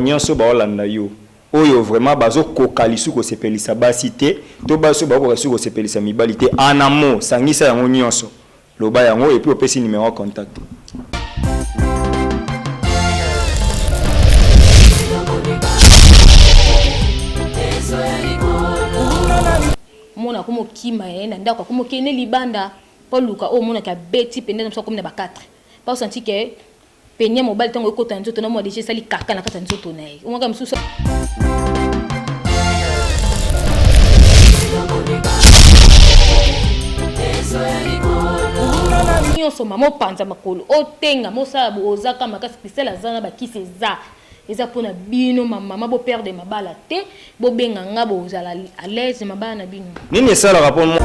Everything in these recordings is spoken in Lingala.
nyonso baolanda yo oyo vraiment bazo kokalisu ko sepelisa basité to baso ba ko ko sepelisa mibalité en amont sangisa yango nyonso loba yango et puis opesi numéro contact. Mona komo kima na ndako komo kene libanda po luka o mona ka beti pende na comme na ba 4 pas senti que penya mobile tango ekota nzoto na mo déjà sali kaka na kata nzoto na ye umaka msusa nyonso mamo panza makolo otenga mosala ozaka makasi pisela zana bakisi eza eza pona bino mama bo perdre mabala te bo benga ngabo ozala à l'aise mabala na bino nini esala rapport mo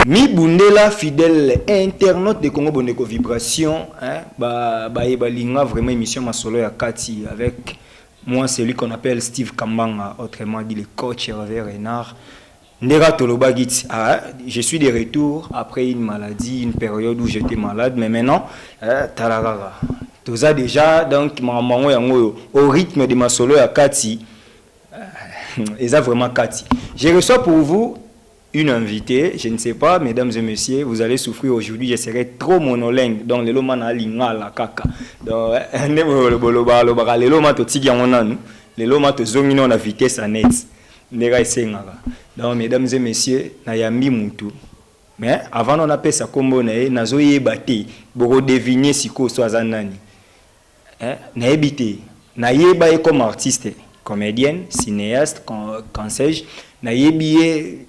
Mi Bundela fidèle internaute de Congo Bondeko Vibration, hein, balinga vraiment émission Masolo ya Kati avec moi celui qu'on appelle Steve Kambanga, autrement dit le coach Hervé Renard. Ndera Tolobagit, je suis de retour après une maladie, une période où j'étais malade, mais maintenant, talarara. Tout ça déjà, donc, au rythme de Masolo ya Kati, et ça vraiment Kati. Je reçois pour vous une invitée, je ne sais pas, mesdames et messieurs, vous allez souffrir aujourd'hui, je serai trop monolingue. Donc, le loma na linga la kaka. Donc, le loma to tigi onanu, le loma to zongino na vitesse à net. Nega esengaka. Donc, mesdames et messieurs, na yambi mutu. Mais avant on appelle ça kombo na nazo yebate, boko deviner siko so azanani. Na yebite, na yeba comme artiste, comédienne, cinéaste, quand sais-je, na yebié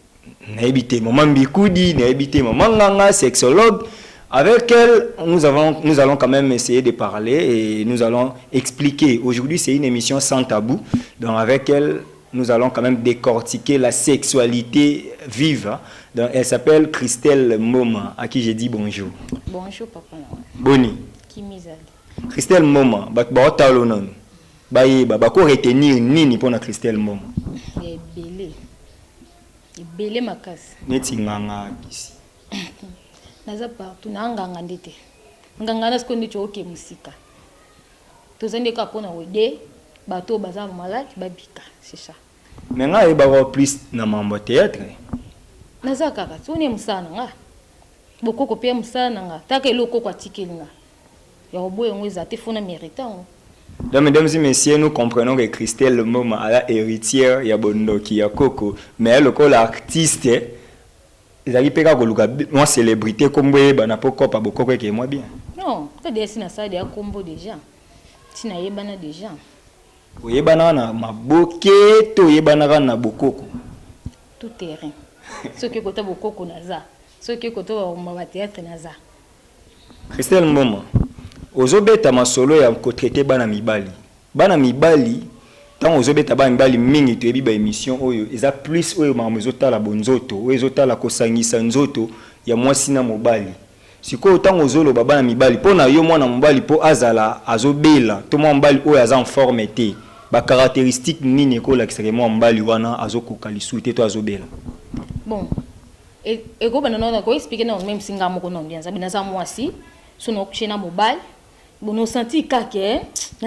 Naibité maman Bikoudi, naibité maman Nganga, sexologue. Avec elle, nous allons quand même essayer de parler et nous allons expliquer. Aujourd'hui, c'est une émission sans tabou. Donc avec elle, nous allons quand même décortiquer la sexualité vive. Donc elle s'appelle Christelle Moma, à qui j'ai dit bonjour. Bonjour papa. Boni. Kimizali. Christelle Moma, bakotalonon. Bako retenir nini pour Christelle Moma. Belé makasi neti nganga kisi naza partout na nganga ndete nganga na skondi choke musika tozande ka pona wede bato baza malade babika c'est ça mais nga e ba plus na mambo théâtre naza kaka tuni musana nga bokoko pe musana nga taka eloko kwa tikelinga ya oboye ngweza te fona méritant. Donc, mesdames et messieurs, nous comprenons que Christelle Moma est la héritière ya Bondoki ya Koko, mais elle est l'artiste. Ils arrivent à moi célébrité comme vous bana poko pa bokoko que moi bien. Non, tu dis na ça déjà combo déjà. Tu na yebana déjà. Yebana na maboke to yebana na bokoko. Tout terrain. Ce que kota bokoko naza. Ce que kota ma théâtre naza. Christelle Moma. Ozobeta masolo ya kotraiter bana mibali. Bana mibali tant ozobeta bana mibali mingi to yebi ba émission oyo eza plus oyo mamezo la bonzoto, oyo ezotala kosangisa nzoto ya mwasi na mobali. Siko tant ozolo bana mibali pona yo mwana mobali po azala azobela to mwana mobali oyo aza en forme te. Ba caractéristique nini ko la extrêmement mobali wana azokoka lisuite to azobela. Bon. Et go bana na ko expliquer na même singa moko non bien zabina za mwasi sono kuchena mobali. Bon, on senti que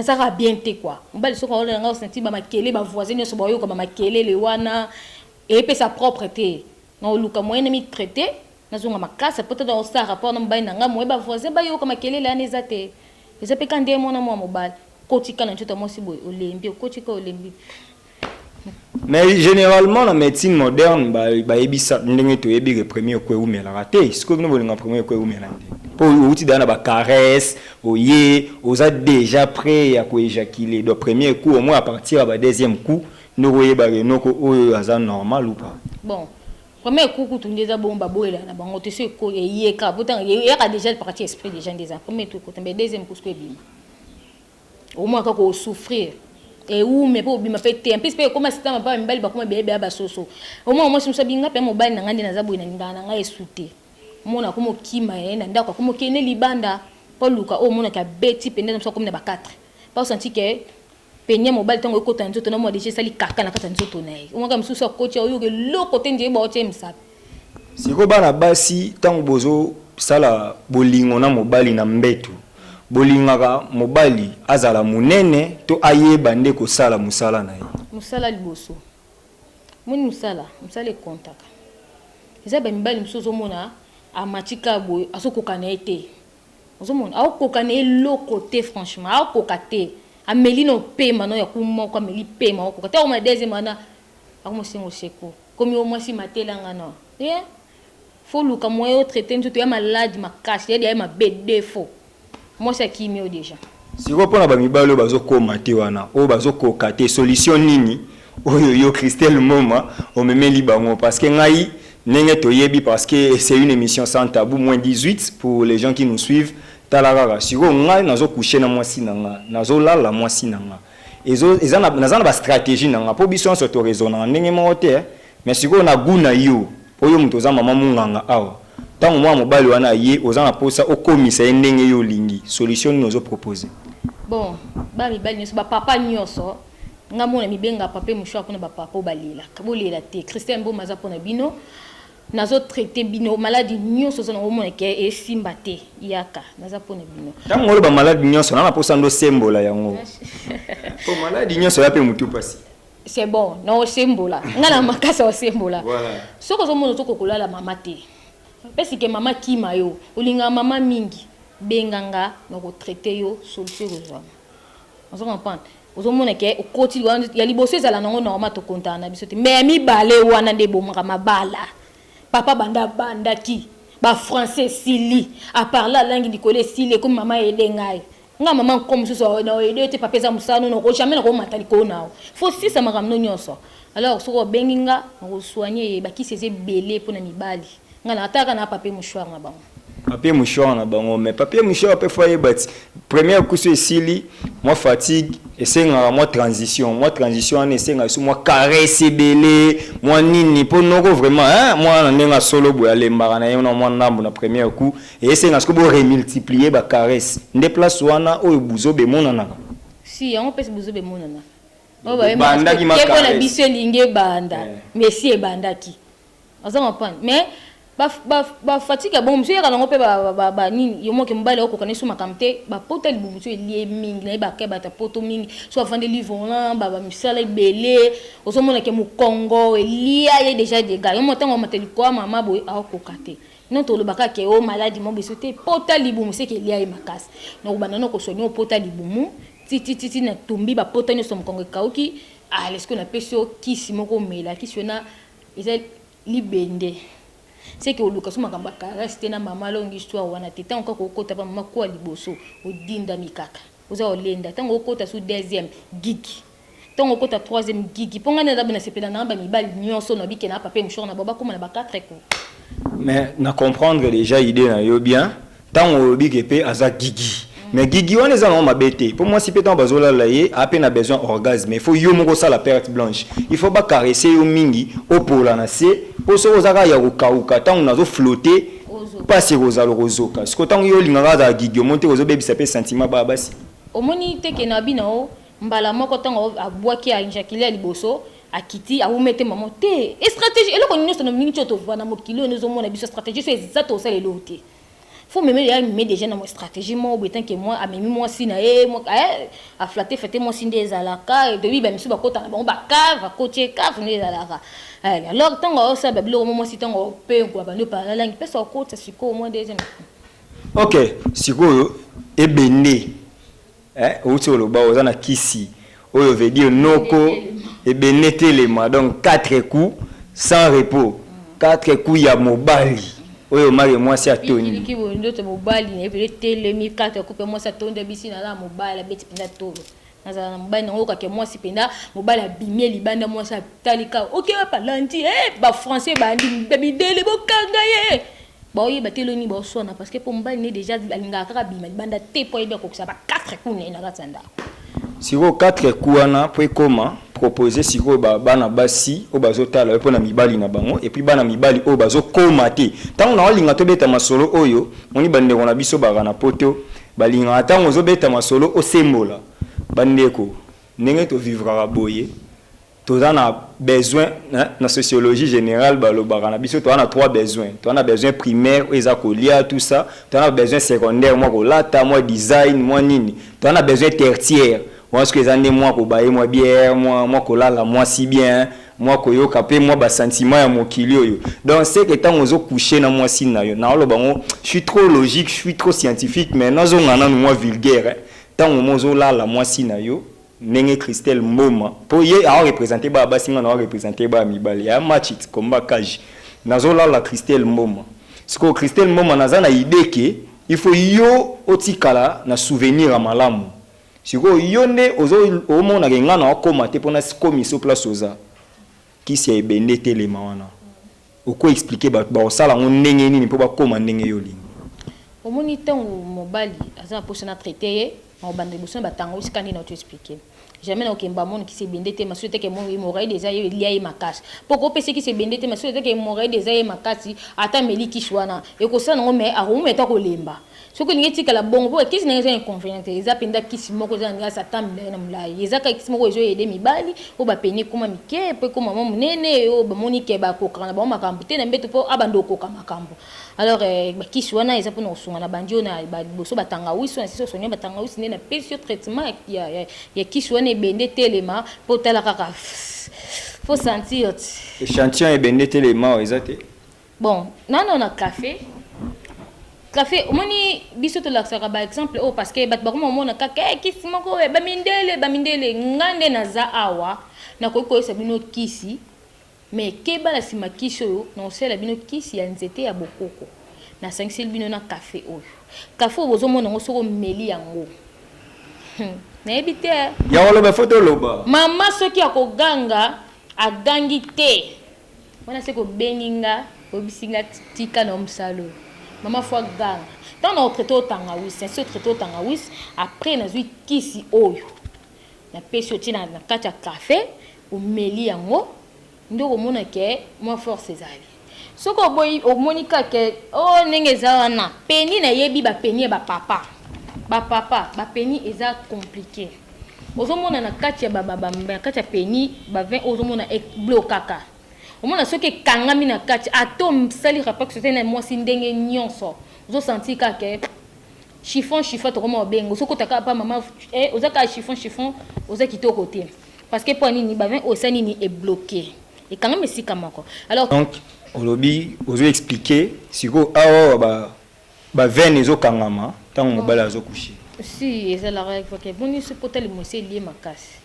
ça va bien te quoi. On va le soir on senti ba makele ba voisins so ba yo comme makele le wana et puis sa propreté. Non luka moyen mi traité na zonga makasa peut-être dans ça rapport na mbaina nga moye ba voisins ba yo comme makele la nezate. Les pe kande mona mo mobile. Kotika na nchota mo sibo olembi kotika olembi. Mais généralement la médecine moderne ba ebisa ndenge to yebi le premier ko umela raté. Ce que nous voulons premier ko umela. Pour outil dans la caresse, oye, osa déjà prêt à éjaculer. Donc premier coup, au moins à partir du deuxième coup, nous voyons que c'est normal ou pas. Bon, premier coup, tu nous as bon babo là, bon, tu sais que il y a déjà parti esprit des gens déjà. Premier coup, mais deuxième coup, c'est bien. Au moins quand on souffrir. Et où mais pour bien fait un peu comme si tu belle comme bébé à basoso. Au moins moi je me suis bien pas mobile na ngandi na zabu na ngana nga esouté. mona comme kima e na ndako comme kene libanda po luka o mona ka beti pende na comme na ba 4 pas senti que penye mobile tango ko tanzo to na mo déjà sali kaka na kata nzoto na ye o nga msusu coach o yo ke loko tenje ba o tshemsa siko bana basi tango bozo sala bolingo na mobali na mbetu bolingaka mobali azala munene to ayeba nde ko sala musala na ye musala liboso moni musala kontaka eza ba mibali msusu mona amatika boy asokoka na ete ozomona akoka na eloko te franchement akoka te amelino pema no ya kuma kwa meli pema akoka te o ma deuxième mana akomosingo seko comme au moins si matelanga no yeah faut luka moyo traiter nto ya malade makasi ya ma défaut moi c'est kimio déjà siko pona ba mibali bazokoma te wana o bazokoka te solution nini oyo yo Christelle Moma o memeli bango parce que ngai nenge toyebi parce que c'est une émission sans tabou moins 18 pour les gens qui nous suivent talarara siko ngai nazo coucher na mwasi nanga nazo lala mwasi nanga ezana nazana ba stratégie nanga po biso on s'auto raisonner ndenge mo te mais siko na guna yo oyo muto za mama munganga awa tango mwa mobali wana ye ozana posa okomisa ndenge yo lingi solution nous proposer bon ba mibali nyoso ba papa nyoso nga mona mibenga papa mushwa kuna ba papa balila kabolela te Christian Mboma za pona bino nazo traiter bino maladie nyoso zona omona ke esimba te yaka naza pona bino tango lo ba maladie nyoso na posa ndo sembola yango po maladie nyoso ya pe mutu pasi c'est bon no sembola nga na makasa o sembola voilà soko zo mona to kokolala mama te pesi ke mama kima yo olinga mama mingi benganga na ko traiter yo solution zo on se comprend ozomona ke okoti ya liboso ezala nango normal to kontana biso te mais mi balé wana nde bomaka mabala papa banda ki ba français sili a parler langue dikole sili comme maman elengai nga maman comme so na ede te papa za musano no ko jamais na ko matali ko nao faut si ça makamno nyonso alors soko benginga ko soigner ba ki seze belé pona mibali nga na ataka na papa mouchoir na bango papier mouchoir na bango mais papier mouchoir peut faire bat première coup sur ici moi fatigue et c'est moi transition on essaie sur moi caresse belé moi nini pour noko vraiment hein moi na ndenga solo boya lembara na yona moi ndambo na premier coup et c'est parce que bo remultiplier ba caresse nde place wana oyo buzo be monana si on peut buzo be monana o ba banda ki makare na biso linge banda mais si e banda ki on comprend mais ba fatigue bon monsieur ya ngo pe ba nini yo moke mbale oko kanesu makamte ba pota libubutu elie mingi na ba ke ba ta poto mingi so avant de livre ba misala belé osomona ke mu Congo elia ye déjà des gars yo motango mateli ko mama boy oko kate non to lo baka ke o maladie mo bisote pota libumu se ke elia e makasi no banana ko soigner pota libumu titi na tumbi ba pota nyo som Congo kauki est-ce qu'on a peso kisi moko mela kisi na eza libende c'est que oluka suma kamba rester na mama longi histoire wana teta encore kokota pa mama kwa liboso odinda mikaka oza olenda tango okota su deuxième gigi tango okota troisième gigi ponga na bana sepela na ba mibali nyonso na bike na papa mshor na baba comme na ba 4 ko mais na comprendre déjà idée na yo bien tango bike pe aza gigi mais gigi wana za ma bête pour moi si pétant bazola la ye a peine besoin orgasme il faut yo moko ça la perte blanche il faut pas caresser yo mingi opola na se pour so ozaka ya kokauka tango nazo flotter pas si rozalo rozoka parce que tango yo lingaka za gigi monter ozo bebisa pe sentiment ba basi omoni te ke na bino mbala moko tango abwaki a injakile liboso akiti a umete mama te stratégie eloko nyonso na mingi choto vana mokilo nezo mona biso stratégie so exacto ça le loté faut même mais déjà dans mon stratégie moi autant que moi a même moi si na moi a flatter fêter moi si des alaka et depuis ben monsieur ba kota bon ba cave côté cave ne alaka alors tant ça ba bilo moi si tant pe quoi ba ne pas la langue peut ça côté siko au moins deuxième OK siko ebende outi oloba ozana kisi oyo veut dire noko ebene telema donc 4 coups sans repos 4 coups ya mobali oyo mari moi si atoni ki bo ndoto mobali na epele telemi 4 coups moi sa tonde bisi na la mobali beti pinda tolo naza mobali ngo ka ke moi si pinda mobali abimie libanda moi sa talika OK pa lundi ba français ba ndi baby dele bokanga ye ba oyi ba teloni ba sona parce que pour mobali ne déjà alinga ka bima libanda te po yeba ko sa ba 4 coups na katsanda siko 4 coups wana po comment proposer siko bana basi o bazotala po na mibali na bango et puis bana mibali o bazokomate tant na linga to beta masolo oyo moni bande na biso na poto balinga tant ozo beta masolo o sembola bandeko ndenge to vivra boye to na besoin na sociologie générale balobaka na biso to na trois besoins to na besoin primaire eza kolia tout ça to na besoin secondaire moi kolata moi design moi nini to na besoin tertiaire moi ce que ça né moi ko baye moi bière moi kolala moi si bien moi koyoka pe moi ba sentiment ya mokili oyo donc c'est que tant ozo coucher na moi si na yo na lo bango je suis trop logique je suis trop scientifique mais nazo ngana moi vulgaire tant ozo la moi si na yo Nenge Christelle Mboma pour y a représenté ba basinga na représenter ba mibali ya match combat kaji nazo la Christelle Mboma ce que Christelle Mboma naza na idée que il faut yo otikala na souvenir à malamu siko yo nde ozo omona ngenga na okoma te pona commission place oza qui s'est ebende telema wana oko expliquer ba osala ndenge nini po ba koma ndenge yo lingi omoni tango mobali aza poche na traité on bande boson batango sikani na tu expliquer jamais na okemba monde qui s'est bendé te masute ke mon morai déjà lié à makasi poko pese qui s'est bendé te masute ke morai déjà makasi ata meli kishwana e ko sana ngome a rume ta ko lemba soko ningi tika la bongo po kisi ningi inconvénient eza penda kisi moko za nga satambe na mulai eza ka kisi moko ezo yede mibali o ba peni kuma mike pe kuma mama munene o ba moni ke ba kokana ba makambo te na mbeto po abando koka makambo alors ba kisi wana eza pona osunga na bandio na ba boso batanga wiso na siso sonyo batanga wiso ne na pesio traitement ya kisi wana ebende telema po tala kaka faut sentir échantillon ebende telema eza te bon non na café omoni biso to laksaka ba exemple oh parce que bat ba ko mona ka kisi moko ba mindele ngande na za awa na ko sabino kisi mais keba la sima kisi oyo na osela bino kisi ya nzete ya bokoko na sangsel bino na café oyo café ozo mona ngo soko meli yango na ebite ya wala ba photo loba mama soki akoganga agangi te wana seko beninga obisinga tika na msalo Maman foi gang. Dans notre traité au tangawis, c'est ce traité au tangawis. Après, nous avons kisi oyo. Na pêche na kacha café ou meli yango. Ndo ko mona ke moi force ezali. Soko boy o monika ke o nenge za na peni na yebi ba peni ba papa. Ba peni eza compliqué. Ozo mona na kacha kacha peni ba 20 ozo mona blokaka. Au moins, ce qui est kangami na kati, atom sali rapport que c'était na moi si ndenge nyonso. Vous senti que chiffon to comment bengo. Ce que t'as pas maman ozaka chiffon oza kito côté. Parce que pour nini ba 20 osani ni est bloqué. Et quand même si kamako. Alors donc au lobby, vous expliquer si go awa ba 20 ezo kangama tant mobala azo coucher. Si et ça la règle que boni ce potel mo c'est lié makasi.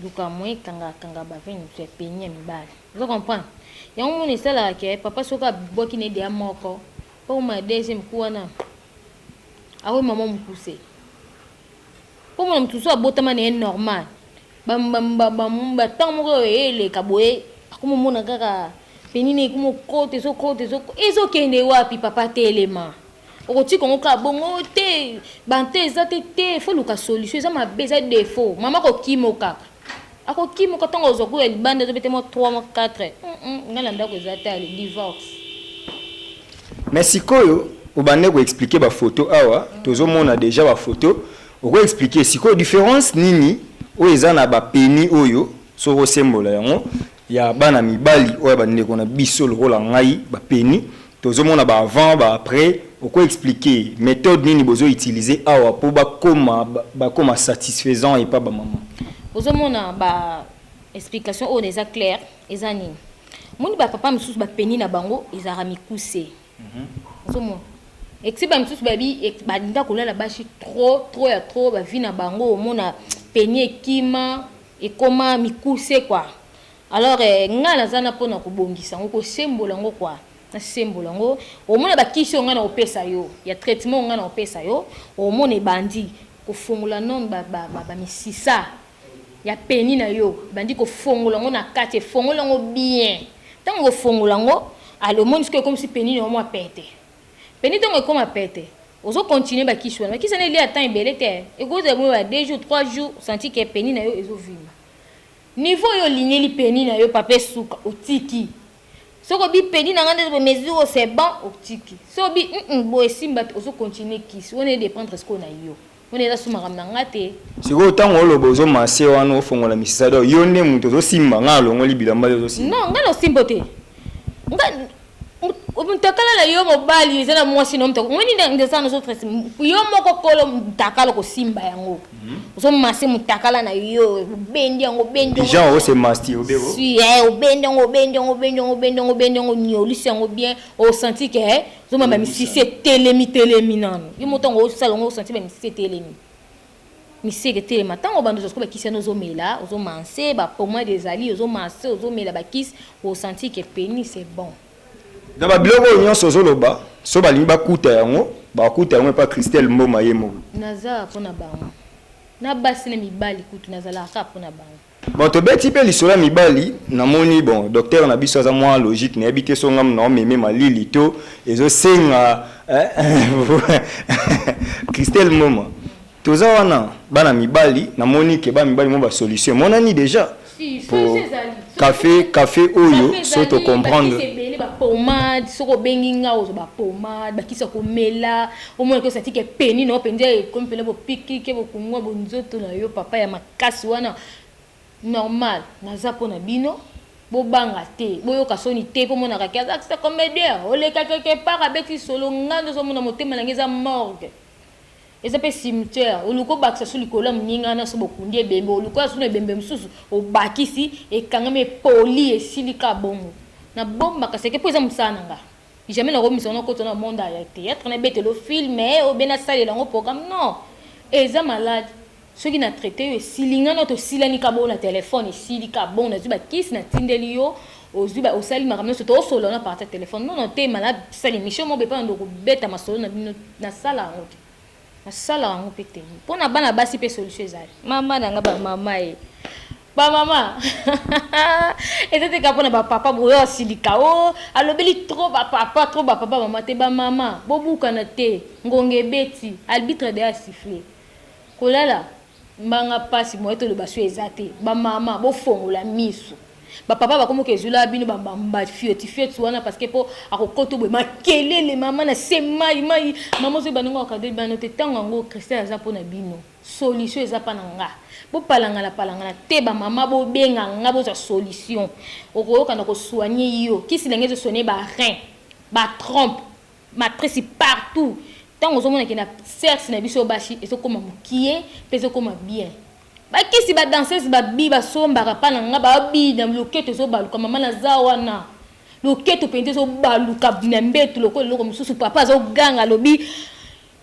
Luka moi kanga ba 20 tu es peigné mibali. Vous comprenez? Il y a un monde qui là que papa soka boki ne dia moko. Pour ma deuxième kuana. Ah oui maman me pousser. Pour moi tout ça botama ne normal. Bam tant mo ele kaboye. Comme mona kaka penine comme côté so ezo kende wapi papa telema. Okoti kongo ka bongo te bante za te faut luka solution ça ma beza défaut. Maman ko kimoka. Ako ki mo katongo zoko ya libanda to betemo 3 mois 4 ngala ndako ezata le divorce mais sikoyo obande ko expliquer ba photo awa tozo mona déjà ba photo oko expliquer sikoyo différence nini o eza na ba peni oyo so ko sembola yango ya bana mibali oyo bande ko na biso lokola ngai ba peni tozo mona ba avant ba après oko expliquer méthode nini bozo utiliser awa pour ba koma satisfaisant et pas ba maman. Vous avez explication au déjà clair ezani. Moni ba papa msusu ba peni na bango ezara mikuse. Vous avez et si ba msusu babi ba ndinga kolala bashi trop ba vi na bango mona peni ekima ekoma mikuse quoi. Alors ngala zana pona kobongisa ngoko sembola ngo quoi. Na sembola ngo o mona ba kisho ngana opesa yo. Ya traitement ngana opesa yo. O mona bandi ko fungula non ba misisa. Ya peni na yo bandi ko fongola ngo na kati fongola ngo bien tango fongola ngo alo moni comme si peni no mo pete peni tango comme pete ozo continuer ba kishwa ba kisana ili attend belete e go za mo 2 jours 3 jours senti que peni na yo ezo vima niveau yo ligne li peni na yo papa suka otiki soko bi peni na ngande de mesure c'est bon otiki so bi bo esimba ozo continuer kiss on est dépendre ce qu'on a yo on est là sous maram ngate siko tango lobo zo masé wana ofongola misisado yo ne muto zo simba ngalo ngoli bilamba zo simba non ngalo simbote mtakala la yo mobali zana mwasi no mtako ngoni ndeza no autres yo moko kolo mtakala ko simba yango zo masi mtakala na yo bendi yango bendi gens o se masti obero si bendi yango nyolisi yango bien o senti que zo mama misisi telemi nano yo motongo o salongo o senti ba misisi telemi misisi telema tango bando zo ko ba kisano zo mela zo manse ba poma des ali zo manse zo mela ba kis o senti que peni c'est bon. Dans la biloko nyonso zoloba so balingi bakuta yango pa Christelle Mboma yemo naza pona bango na basi na mibali kutu nazala ka pona bango bon to beti pe lisola mibali namoni bon docteur na biso za moi logique na habité so ngam na meme malili to ezo senga Christelle Mboma toza wana bana mibali namoni ke ba mibali mo ba solution monani déjà si café oyo so to comprendre ba pomade soko benginga ozo ba pomade ba kisa ko mela au moins que ça tike peni no pende comme pele bo piki ke bo kungwa bo nzoto na yo papa ya makasi wana normal naza pona bino bo banga te bo yo kasoni te po mona ka kaza c'est comédien o le quelque part abeti solo ngando so mona motema na ngeza morgue eza pe cimetière oluko bakisa suli kola mninga na so bokundi ebembe oluko asuna ebembe msusu o bakisi e kangame poli e silika bongo na bomba kasi ke poza musana nga jamais na komisa na kotona monde ya théâtre na betelo film o bena salle lango programme non eza malade ceux qui na traité yo silinga no to silani ka bona téléphone silika bona zuba kiss na tindeli yo ozuba osali makamno so to solo na par téléphone non te malade sali mission mo be pa ndo ko beta masolo na sala ngote na sala ngo pete pona bana basi pe solution ezali mama na nga ba mama ba mama était capable ba papa boyo silika o alobeli trop ba papa mama te ba mama bobuka na te ngonge beti arbitre de a siffler kolala mbanga pasi mo eto le basu ezate ba mama bo fongola miso ba papa ba komo kezula bino ba fioti wana parce que po akokoto bo makelele mama na semai mai mama zo banongo akade bano te tango ngo Christian aza pona bino solution eza pa nanga bo palangana te ba mama bo benga nga bo za solution okoyoka na ko soigner yo kisi lengezo soigner ba rein ba trompe matrice partout tango zo mona ke na sexe na biso bashi eso koma mukie peso koma bien ba kisi ba danseuse ba bi ba somba pa nanga ba bi na loketo zo baluka mama na zawana loketo pente zo baluka na mbetu lokolo mususu papa zo ganga lobi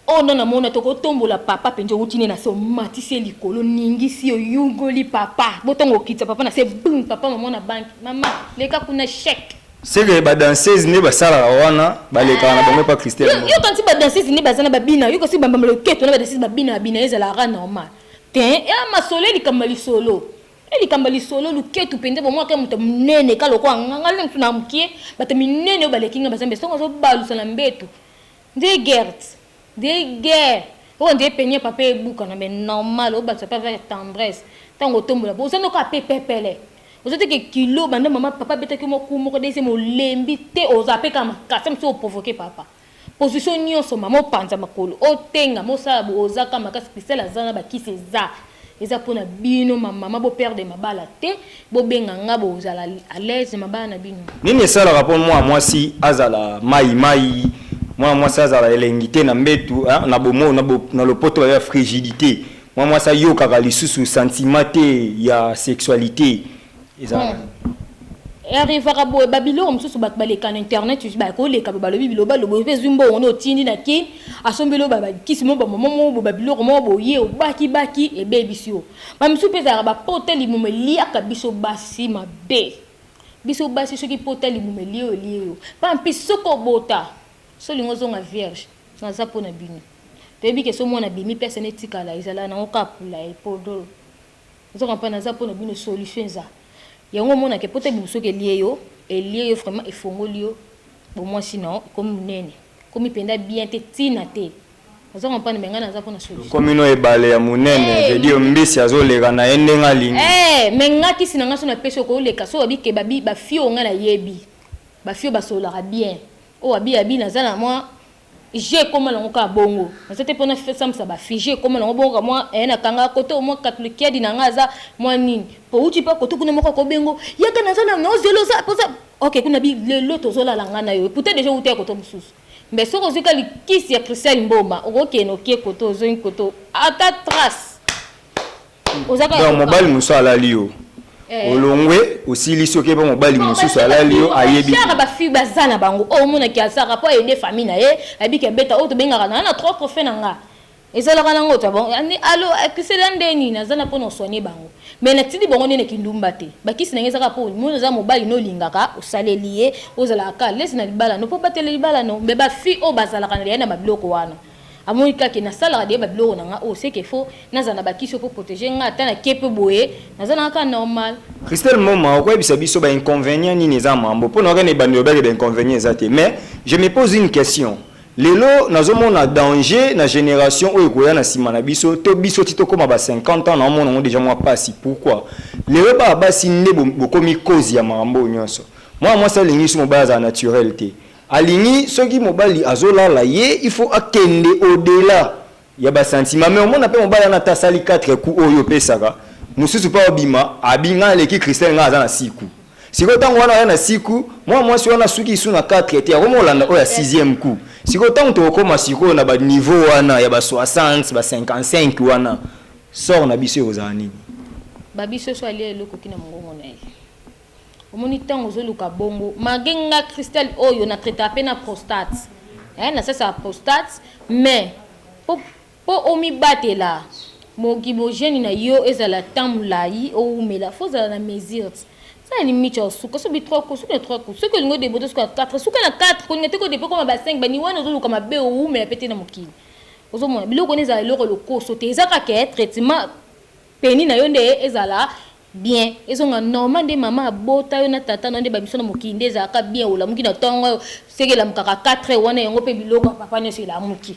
oh non na mona toko tombola papa penjo utine na so matise likolo ningisi yo yungoli papa botongo kitsa papa na se boum papa maman na bank mama leka kuna chèque c'est que ba danseuse ne ba sala wana ba leka na bongo pa Christelle yo tanti ba danseuse ne bazana ba bina yo ko si bamba loketo na ba danseuse ba bina ezala ra normal ten ya masole likambali solo likambali solo luketo pende bo moi ka muta munene ka lokwa ngangale mtuna mkie bata minene ba lekinga bazambe songo zo balusa na mbetu de guerre on dit peigner papa et boucan mais normal au bas ça pas avec tendresse tant au tombe là vous ça nous ka pepele vous êtes que kilo bande maman papa bête que mo kumo ko dese mo lembi te aux appels comme kasem so provoquer papa position nyonso maman panza makolo o tenga mo sa bo ozaka makasi spécial azana ba ki seza eza pona bino maman bo perdre mabala te bo benga nga bo ozala à l'aise mabala na bino nini ça le rapport moi si azala mai moi ça za la elengité na mbetu na bomo na lopoto ya frigidité moi ça yo kaka lisusu sentiment ya sexualité eza arrivera bo babilo msusu bat baleka na internet tu ba ko leka balobi biloba lobo bezumbo on otindi na ki asombelo baba kisimo ba momo bo babilo mo bo ye o baki e bebisio ba msusu peza ba poteli mo melia ka biso basi mabe biso basi soki poteli mo melio lio pa mpiso ko bota solingo zonga vierge naza pona bino tebi ke so mona bimi personne etikala izala na okapula epodolo zonga pa naza pona bino solution za yango mona ke pote biso ke lié yo vraiment efongoli yo bon moi sinon comme nene comme penda bien te tina te ozo comprendre menga naza pona solution comme ino ebale ya munene veut dire mbisi azoleka na endenga lingi menga kisi nanga so na peso ko leka so babi ke babi ba fio nga na yebi ba fio basolaka bien o abi abi nazala moi j'ai comme la ngoka bongo c'était pona fait ça ba figé comme la bongo moi na kanga koto moi catholique dinanga za moi nini po uti pa koto kuna moko ko bengo yaka nazala no zelo ça pour ça OK kuna bi le tozola la ngana yo peut-être déjà uti koto mususu mais ce que les kisi ya Christelle Mboma OK no kie koto zo une koto ata trace ozaka donc mobile muso ala lio olongwe aussi liso ke ba mobile mususu ala lio ayebi chara ba fi bazana bango o mona ki asaka po aider famille na ye abika beta o to benga na trois trophées nanga ezala kana ngota bon allo Christelle ndeni nazana po no soigner bango mais na tidi bongo ne kindumba te bakisi na ngezaka po mona za mobile no lingaka osaleli ye ozala ka lesi na libala no po batele libala no be ba fi o bazala kana ya na mabloko wana amonika ke na sala de ba biloko nanga o c'est qu'il faut nazana bakisi pour protéger nga tana kepe boye nazana ka normal Christelle Mboma quoi bisa biso ba inconvénient ni neza mambo po na ne bando ba inconvénient zate mais je me pose une question lelo nazomona danger na génération oyo koya na sima na biso to biso tito koma ba 50 ans na mona déjà moi pas si pourquoi lelo ba basi nde bokomi cause ya mambo nyonso moi ça lingi sur mobile za naturel te alingi soki mobali azolala ye il faut akende au-delà ya ba sentiment mais on appelle mobali na tasali 4 coups oyo pesaka mususu pa obima abinga leki Christelle nga za na 6 coups siko tango wana na 6 coups moi si wana suki isu na 4 te akomo landa oya 6e coup siko tango to koma siko na ba niveau wana ya ba 60 ba 55 wana sort na biso ozani ba biso so ali eloko kina mongongo na ye omoni tango zoluka bongo magenga Christelle oyo na traité pe na prostate na ça prostate mais po omi batela mo gibogène na yo ezala tamulai o umela foza na mesure ça ni micho suka so bi 3 coups so 3 coups ce que ngo de boto so 4 suka na 4 ko ngete ko de ko ba 5 ba ni wana zoluka mabe o umela pete na mokili ozo mo biloko neza eloko lokoso te ezaka ke traitement peni na yo nde ezala bien ezonga normal de mama bota yo na tata na nde ba biso na mokinde za ka bien ola muki na tongo sekela mukaka 4 wana yango pe biloko papa ne sela muki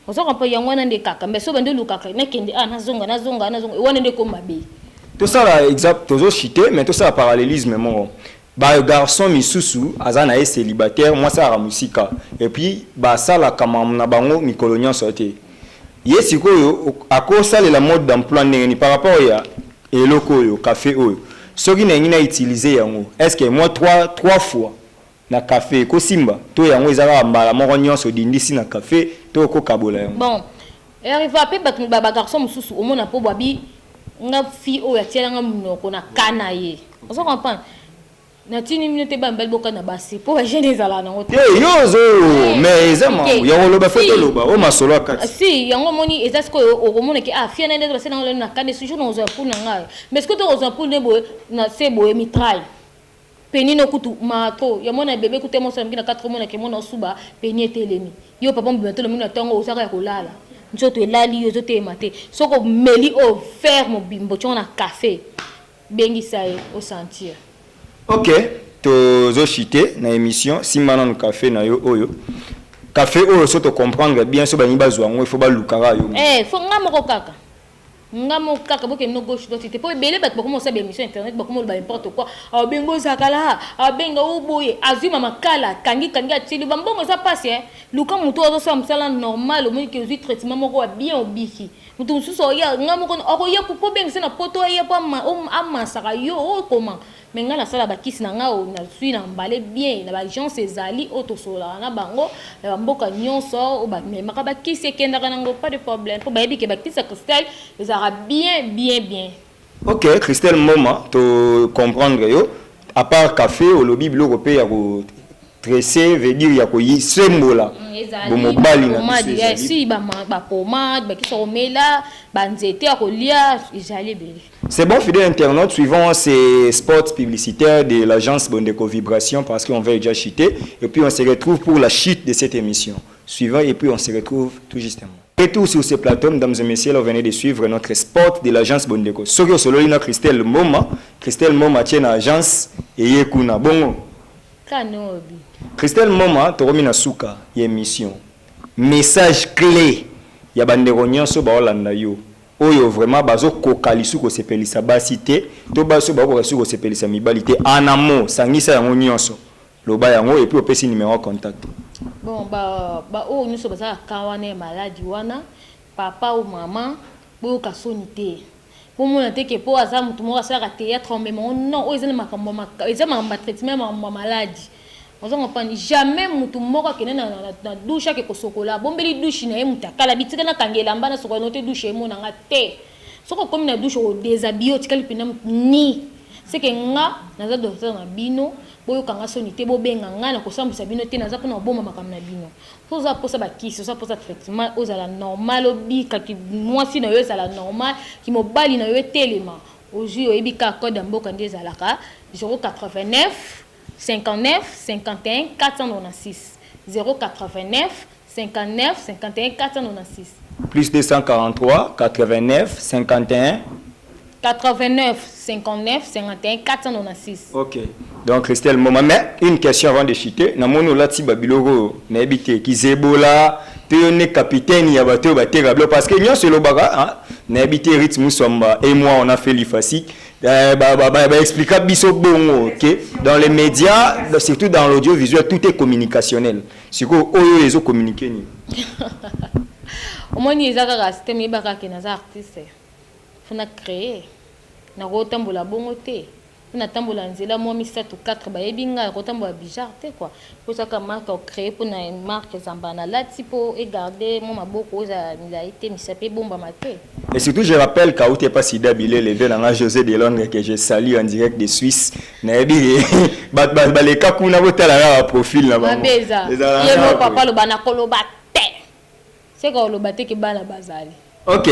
ozoka pa yango na nde kaka mais so bande lukaka na kende nazonga wana nde ko mabe tout ça là exact tozo chité mais tout ça parallélisme mon ba garçon misusu azana est célibataire moi ça ramusika et puis ba sala kama na bango mikolonien sorté yesiko yo akosa la mode d'emploi ni par rapport ya eloko oyo café oyo soki na ngina utiliser yango est-ce que moi 3 fois na café ko simba to yango ezaka mbala moko nyonso dindisi na café to ko kabola yango bon arrive à pe ba garçon mususu o mona po babi nga fi oyo atiela munoko na kana ye ozo comprendre na tini minute ba mbel boka na basi po ba jeune ezala na ngote yozo mais ezama yango loba feto loba o masolo akati si yango moni ezasko o mona ke fi na ndezo basena na kana ce jour na ozo pour na ngai mais ce que to ozo pour ne bo na se bo mitrai peni no kutu mato ya mona bébé kuté mo sa ngina 4 mona ke mona suba peni etelemi yo papa mbento lo mina tongo osaka ya kolala nzoto elali yo zote mate soko meli o faire mo bimbo chona café bengi sai au sentir. OK tozo chité na émission simana no café na yo oyo café oyo so to comprendre bien so bani bazwa ngo il faut ba lukara yo faut ngamo kaka boke no gauche droite te po belé bat ko mo sa émission internet ba ko mo ba n'importe quoi a bengo zakala a benga oboye azuma makala kangi atili bambongo ça passe luka muto ozo sa msala normal o mo ke uzi traitement moko bien obiki muto mususo ya ngamo ko o ya ko benga na poto ya pa amasaka yo o comment mais nga na sala bakisi na nga na suis na mbale bien na ba gens ezali otosola na bango na mboka nyonso o ba mais maka bakisi ekenda kana ngo pas de problème pour ba yebike bakisi Christelle ezara bien. OK Christelle Mboma to comprendre yo à part café au lobby biloko pe ya ko tresser veut dire ya ko yisembola bo mobali na si ba pomade ba kiso mela ba nzete ya kolia ezali beli. C'est bon, fidèle internaute, suivant ces spots publicitaires de l'agence Bondeko Vibration parce qu'on va déjà chiter. Et puis on se retrouve pour la chute de cette émission. Suivant, et puis on se retrouve tout justement. Et tout sur ce plateau, mesdames et messieurs, vous venez de suivre notre spot de l'agence Bondeko. Sokyo Sololina Christelle Mboma tient l'agence et Yekuna Bongo. Kanobi. Christelle Mboma, Toromina Souka, émission. Message clé. ya bandeko nyonso baolanda yo oyo vraiment bazo kokalisu ko sepelisa basi te to baso bako kasu ko sepelisa mibali te anamo sangisa yango nyonso loba yango et puis opesi numéro contact. Bon o nyonso baza kawane maladi wana papa ou maman bo kasoni te pour mon te que pour aza mutu mo asala théâtre mais non o ezana makambo ezama traitement ma maladie. Ozo ngopani jamais mutu moko kene na douche ke kosokola bombeli douche na ye mutu akala bitika na kangela mbana soko note douche mo na ngate soko komi na douche o déshabillé tikali pina ni c'est que nga naza docteur na bino boyo kanga soni te bobenga nga na kosambisa bino te naza pona oboma makambo na bino poza posa bakisi oza posa traitement ozala normal obika ki mwasi na yo ezala normal ki mobali na yo telema ozwi oyebi ka code ya mboka nde ezalaka 089 59 51 496 089 59 51 496 plus 243 89 51 89 59 51 496. Ok. Donc Christelle Moma, mais une question avant de chuter. Namono lati babiloro na ebité ki zebola te capitaine ya bateau baterable parce que nyon selo baga hein na ebité rythme somba et moi on a fait l'ifasi expliquer biso bongo OK dans les médias surtout dans l'audiovisuel tout est communicationnel. Siko oyo ezo communiquer ni. Omoni ezaka ka système ibaka ke naza artiste. Funa créer na kotambola bongo te na tambola nzela mo misato 4 bayebinga kotambola bizarre te quoi pour ça que marque créer pour na marque zambana là tipo et garder mon maboko za milaité misape bomba maté. Et surtout je rappelle quand tu pas Sida Bilé levé dans José de Londres que je salue en direct de Suisse na ebi ba les kakuna botala na profil na ba beza yemo papa lo bana koloba te c'est quoi lo baté ke bana bazali. Ok,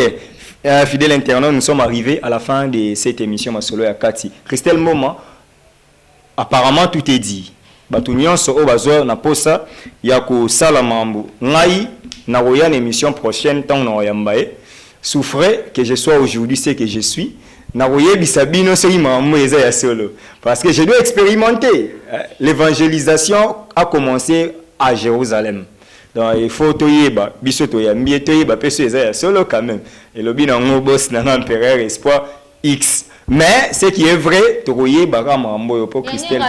fidèle internaute, nous sommes arrivés à la fin de cette émission Masolo ya Kati. Christelle Moma, apparemment tout est dit. Batunion so obazo na posa ya ko sala mambo. Ngai na roya une émission prochaine tant na oyambaye. Souffrez que je sois aujourd'hui ce que je suis. Na roya bisabino so mambo eza ya solo parce que je dois expérimenter. L'évangélisation a commencé à Jérusalem. Donc il faut toyeba biso toyambi toyeba peso eza solo quand même et lobi na ngobos na empereur espoir X mais ce qui est vrai toyeba ka mambo pour Christelle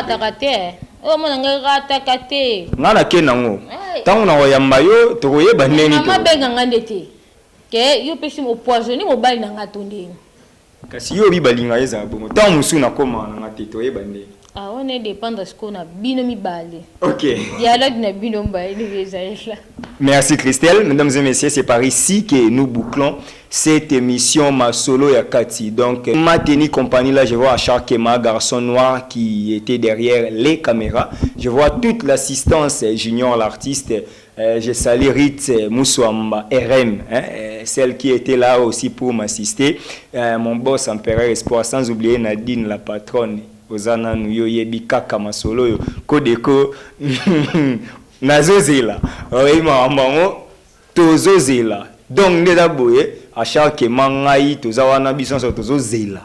o mona ngata kate ngana kenango tango na oyamba yo toyeba neni to mama benga ngandete ke yo pesi mo poisonner mo bali na ngatonde kasi yo bibalinga eza bongo tango musu na koma na ngate toyeba neni. Ah, on est dépendant de ce qu'on a bino mi balé. Ok. Dialogue na bino balé Merci Christelle. Mesdames et messieurs, c'est par ici que nous bouclons cette émission Masolo ya Kati. Donc, ma tenue compagnie là, je vois Achar Kema, garçon noir qui était derrière les caméras. Je vois toute l'assistance Junior l'artiste. Je salue Rit Moussouamba, RM, hein, celle qui était là aussi pour m'assister. Mon boss Empereur Espoir, sans oublier Nadine la patronne. Ozana nuyo yebi kaka masolo yo kodeko nazozela oyima amango tozozela donc ndeza boye à chaque mangai tozawana bisonso tozozela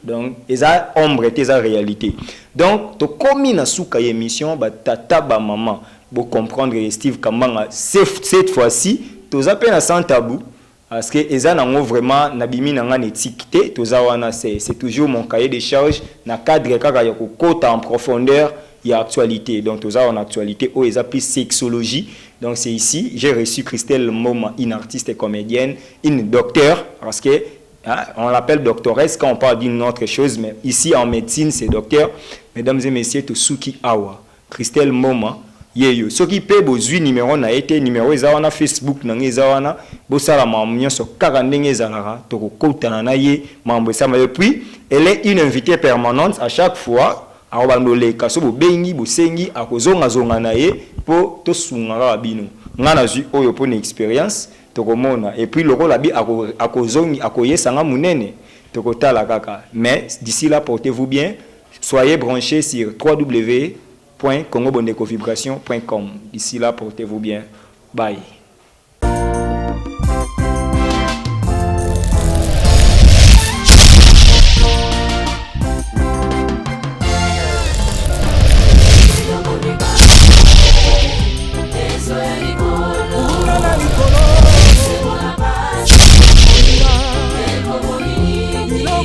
donc eza ombre eza réalité donc to komi na suka émission ba tata ba maman pour comprendre Steve Kambanga cette fois-ci toza pe na sans tabou. Parce que eza nango vraiment nabimi nanga étiqueté tozawana c'est toujours mon cahier de charge na cadre kaka ya kokota en profondeur ya actualité donc tozawana actualité o eza plus sexologie donc c'est ici j'ai reçu Christelle Moma une artiste et comédienne une docteure parce que hein, on l'appelle doctoresse quand on parle d'une autre chose mais ici en médecine c'est docteur. Mesdames et messieurs Tosuki Awa Christelle Moma yeyo soki pe bozwi numéro na été numéro eza wana Facebook na ngeza wana bosala mamnyo so kaka ndenge ezalaka tokokotana na ye mambo esama et puis elle est une invitée permanente à chaque fois awandoleka so bobengi bosengi akozonga zonga na ye po tosunga ka bino ngana zwi oyo po na expérience tokomona et puis lokola bi akozongi akoyesanga munene tokotala kaka mais d'ici là portez-vous bien soyez branchés sur www.congobondecovibration.com. D'ici là, portez-vous bien. Bye.